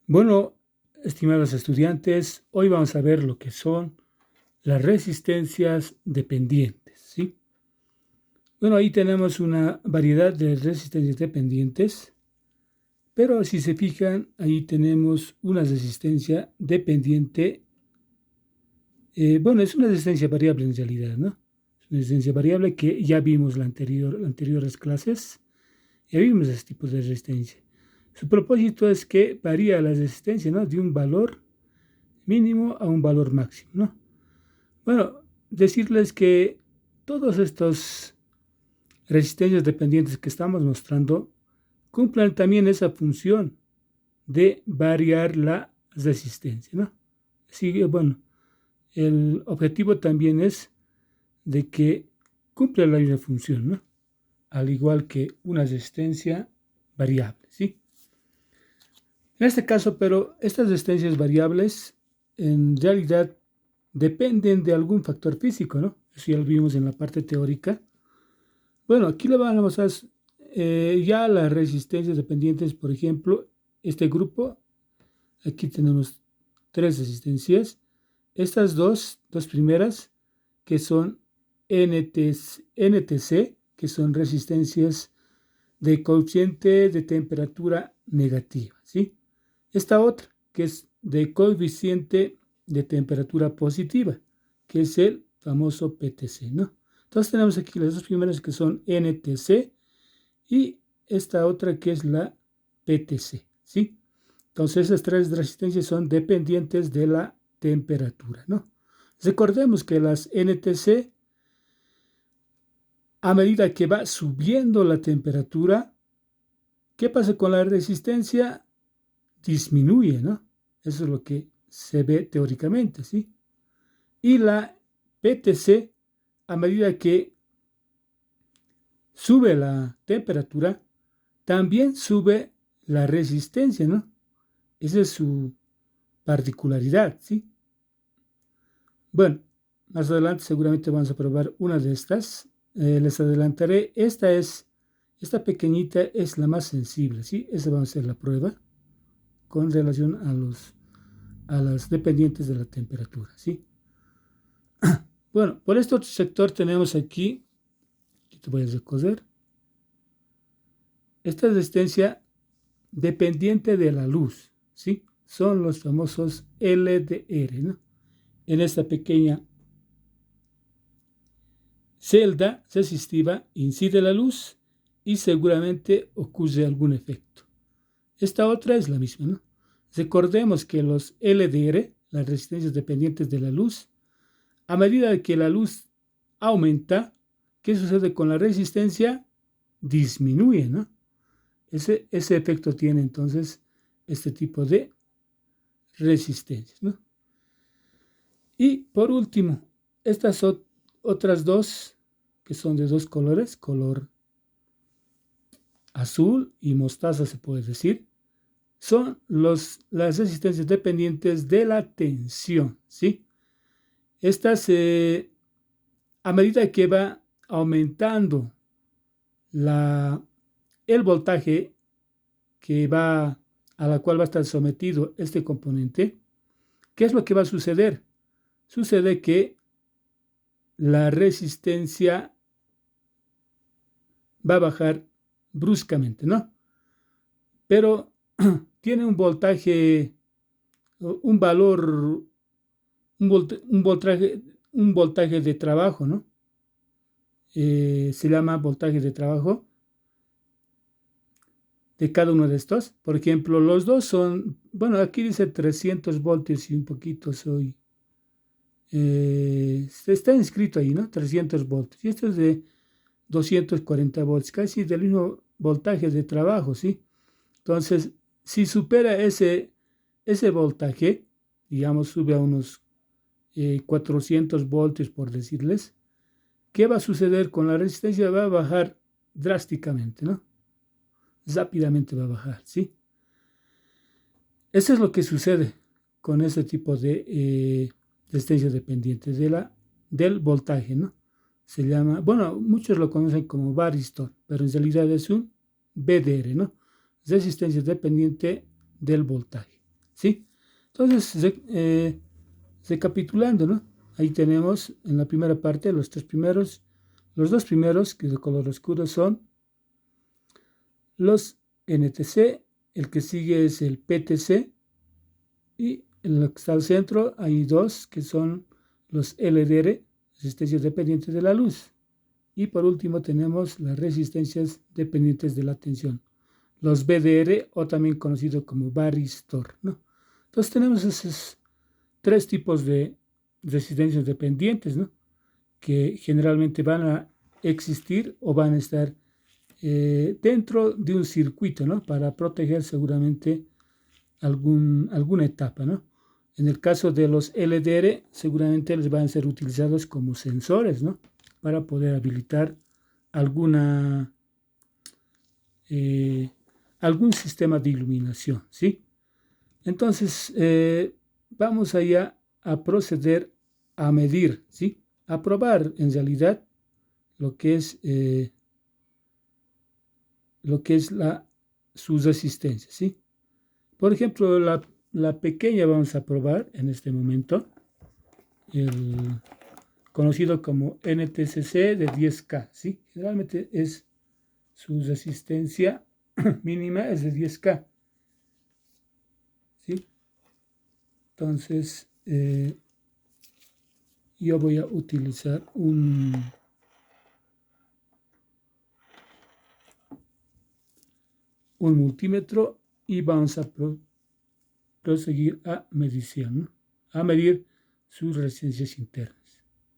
Bueno, estimados estudiantes, hoy vamos a ver lo que son las resistencias dependientes, ¿sí? Bueno, ahí tenemos una variedad de resistencias dependientes, pero si se fijan, ahí tenemos una resistencia dependiente. Bueno, es una resistencia variable en realidad, ¿no? Es una resistencia variable que ya vimos las anteriores clases, ya vimos ese tipo de resistencia. Su propósito es que varía la resistencia, ¿no?, de un valor mínimo a un valor máximo, ¿no? Bueno, decirles que todos estos resistencias dependientes que estamos mostrando cumplen también esa función de variar la resistencia, ¿no? Así bueno, el objetivo también es de que cumpla la misma función, ¿no? Al igual que una resistencia variable, ¿sí? En este caso, pero estas resistencias variables en realidad dependen de algún factor físico, ¿no? Eso ya lo vimos en la parte teórica. Bueno, aquí le vamos a ya las resistencias dependientes, por ejemplo, este grupo, aquí tenemos tres resistencias. Estas dos primeras, que son NTC, que son resistencias de coeficiente de temperatura negativa, ¿sí? Esta otra, que es de coeficiente de temperatura positiva, que es el famoso PTC, ¿no? Entonces tenemos aquí las dos primeras que son NTC y esta otra que es la PTC, ¿sí? Entonces esas tres resistencias son dependientes de la temperatura, ¿no? Recordemos que las NTC, a medida que va subiendo la temperatura, ¿qué pasa con la resistencia? Disminuye, ¿no? Eso es lo que se ve teóricamente, ¿sí? Y la PTC, a medida que sube la temperatura, también sube la resistencia, ¿no? Esa es su particularidad, ¿sí? Bueno, más adelante seguramente vamos a probar una de estas. Les adelantaré, esta pequeñita es la más sensible, ¿sí? Esa va a ser la prueba con relación a las dependientes de la temperatura, ¿sí? Bueno, por este otro sector tenemos aquí te voy a recoger, esta resistencia dependiente de la luz, ¿sí? Son los famosos LDR, ¿no? En esta pequeña celda resistiva incide la luz y seguramente ocurre algún efecto. Esta otra es la misma, ¿no? Recordemos que los LDR, las resistencias dependientes de la luz, a medida que la luz aumenta, ¿qué sucede con la resistencia? Disminuye, ¿no? Ese efecto tiene entonces este tipo de resistencias, ¿no? Y por último, estas otras dos, que son de dos colores, color azul y mostaza se puede decir, son las resistencias dependientes de la tensión, ¿sí? Estas, a medida que va aumentando el voltaje a la cual va a estar sometido este componente, ¿qué es lo que va a suceder? Sucede que la resistencia va a bajar bruscamente, ¿no? Pero tiene un voltaje, un valor, un voltaje de trabajo, ¿no? Se llama voltaje de trabajo de cada uno de estos. Por ejemplo, los dos son, bueno, aquí dice 300 voltios y un poquito está inscrito ahí, ¿no? 300 voltios. Y esto es de 240 volts, casi del mismo voltaje de trabajo, ¿sí? Entonces, si supera ese voltaje, digamos, sube a unos 400 voltios, por decirles, ¿qué va a suceder con la resistencia? Va a bajar drásticamente, ¿no? Rápidamente va a bajar, ¿sí? Eso es lo que sucede con ese tipo de resistencia dependiente del voltaje, ¿no? Se llama, bueno, muchos lo conocen como varistor, pero en realidad es un VDR, ¿no? Resistencia dependiente del voltaje. ¿sí? Entonces, recapitulando, ¿no? Ahí tenemos en la primera parte los dos primeros, que de color oscuro, son los NTC, el que sigue es el PTC, y en lo que está al centro hay dos, que son los LDR, resistencias dependientes de la luz. Y por último tenemos las resistencias dependientes de la tensión, los BDR, o también conocido como varistor, ¿no? Entonces tenemos esos tres tipos de resistencias dependientes, ¿no? Que generalmente van a existir o van a estar dentro de un circuito, ¿no? Para proteger seguramente alguna etapa, ¿no? En el caso de los LDR, seguramente les van a ser utilizados como sensores, ¿no? Para poder habilitar alguna, algún sistema de iluminación, ¿sí? Entonces, vamos allá a proceder a medir, ¿sí? A probar en realidad lo que es, su resistencia, ¿sí? Por ejemplo, la pequeña vamos a probar en este momento, el conocido como NTCC de 10K, ¿sí? Generalmente es su resistencia mínima es de 10K, ¿sí? Entonces, yo voy a utilizar un multímetro y vamos a proseguir a medición, ¿no? A medir sus resistencias internas.